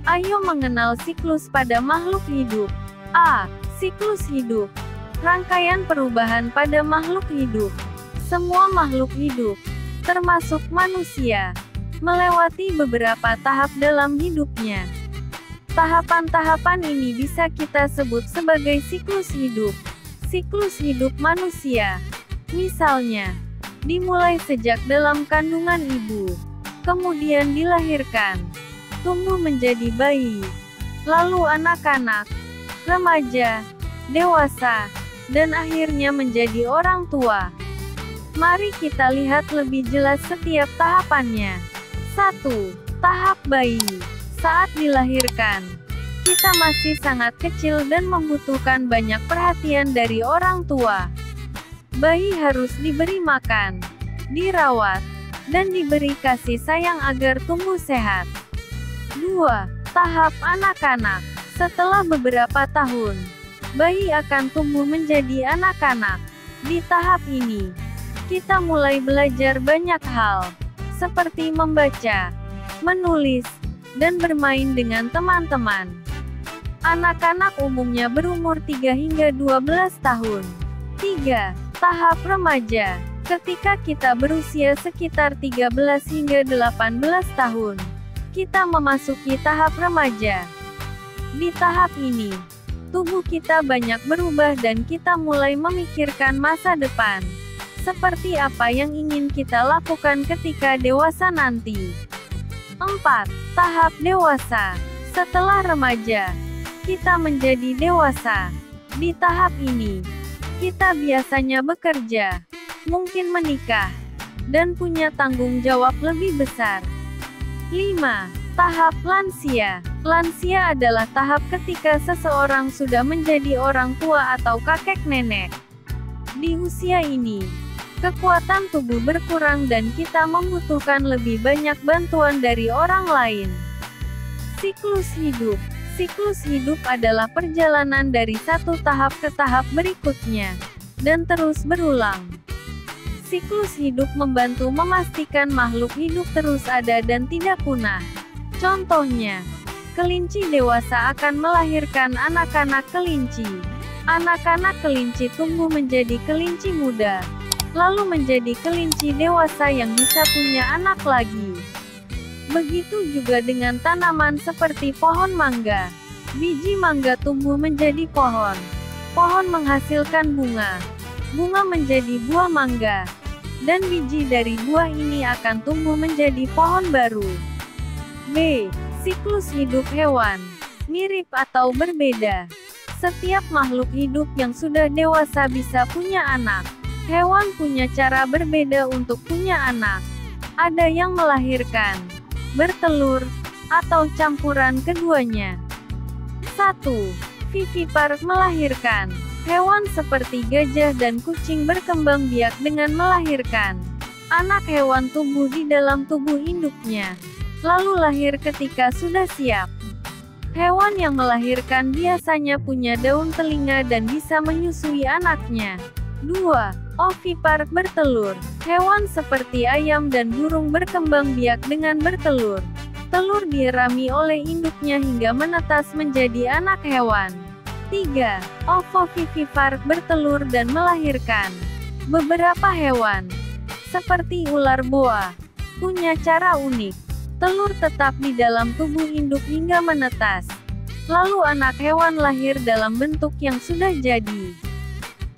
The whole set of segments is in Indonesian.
Ayo mengenal siklus pada makhluk hidup. A. Siklus hidup. Rangkaian perubahan pada makhluk hidup. Semua makhluk hidup, termasuk manusia, melewati beberapa tahap dalam hidupnya. Tahapan-tahapan ini bisa kita sebut sebagai siklus hidup. Siklus hidup manusia, misalnya, dimulai sejak dalam kandungan ibu, kemudian dilahirkan, tumbuh menjadi bayi, lalu anak-anak, remaja, dewasa, dan akhirnya menjadi orang tua. Mari kita lihat lebih jelas setiap tahapannya. 1. Tahap bayi. Saat dilahirkan, kita masih sangat kecil dan membutuhkan banyak perhatian dari orang tua. Bayi harus diberi makan, dirawat, dan diberi kasih sayang agar tumbuh sehat. 2. Tahap anak-anak. Setelah beberapa tahun, bayi akan tumbuh menjadi anak-anak. Di tahap ini, kita mulai belajar banyak hal, seperti membaca, menulis, dan bermain dengan teman-teman. Anak-anak umumnya berumur 3 hingga 12 tahun. 3. Tahap remaja. Ketika kita berusia sekitar 13 hingga 18 tahun, kita memasuki tahap remaja. Di tahap ini, tubuh kita banyak berubah dan kita mulai memikirkan masa depan. Seperti apa yang ingin kita lakukan ketika dewasa nanti. 4. Tahap dewasa. Setelah remaja, kita menjadi dewasa. Di tahap ini, kita biasanya bekerja, mungkin menikah, dan punya tanggung jawab lebih besar. 5. Tahap lansia. Lansia adalah tahap ketika seseorang sudah menjadi orang tua atau kakek nenek. Di usia ini, kekuatan tubuh berkurang dan kita membutuhkan lebih banyak bantuan dari orang lain. Siklus hidup. Siklus hidup adalah perjalanan dari satu tahap ke tahap berikutnya, dan terus berulang. Siklus hidup membantu memastikan makhluk hidup terus ada dan tidak punah. Contohnya, kelinci dewasa akan melahirkan anak-anak kelinci. Anak-anak kelinci tumbuh menjadi kelinci muda, lalu menjadi kelinci dewasa yang bisa punya anak lagi. Begitu juga dengan tanaman seperti pohon mangga. Biji mangga tumbuh menjadi pohon. Pohon menghasilkan bunga. Bunga menjadi buah mangga. Dan biji dari buah ini akan tumbuh menjadi pohon baru. B. Siklus hidup hewan. Mirip atau berbeda. Setiap makhluk hidup yang sudah dewasa bisa punya anak. Hewan punya cara berbeda untuk punya anak. Ada yang melahirkan, bertelur, atau campuran keduanya. 1. Vivipar melahirkan. Hewan seperti gajah dan kucing berkembang biak dengan melahirkan. Anak hewan tumbuh di dalam tubuh induknya, lalu lahir ketika sudah siap. Hewan yang melahirkan biasanya punya daun telinga dan bisa menyusui anaknya. 2. Ovipar bertelur. Hewan seperti ayam dan burung berkembang biak dengan bertelur. Telur dierami oleh induknya hingga menetas menjadi anak hewan. 3. Ovovivipar bertelur dan melahirkan. Beberapa hewan, seperti ular boa, punya cara unik. Telur tetap di dalam tubuh induk hingga menetas. Lalu anak hewan lahir dalam bentuk yang sudah jadi.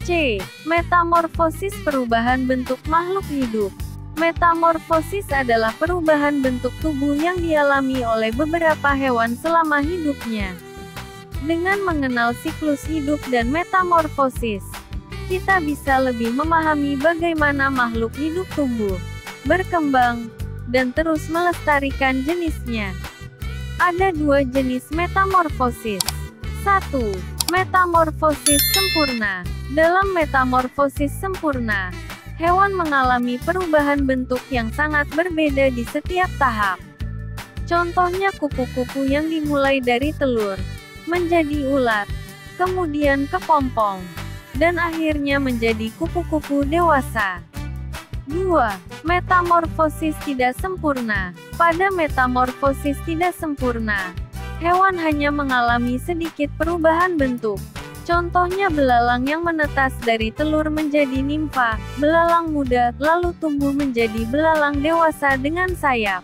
C. Metamorfosis perubahan bentuk makhluk hidup. Metamorfosis adalah perubahan bentuk tubuh yang dialami oleh beberapa hewan selama hidupnya. Dengan mengenal siklus hidup dan metamorfosis, kita bisa lebih memahami bagaimana makhluk hidup tumbuh, berkembang, dan terus melestarikan jenisnya. Ada 2 jenis metamorfosis. 1. Metamorfosis sempurna. Dalam metamorfosis sempurna, hewan mengalami perubahan bentuk yang sangat berbeda di setiap tahap. Contohnya kupu-kupu yang dimulai dari telur, menjadi ulat, kemudian kepompong, dan akhirnya menjadi kupu-kupu dewasa. 2. Metamorfosis tidak sempurna. Pada metamorfosis tidak sempurna, hewan hanya mengalami sedikit perubahan bentuk. Contohnya belalang yang menetas dari telur menjadi nimfa, belalang muda, lalu tumbuh menjadi belalang dewasa dengan sayap.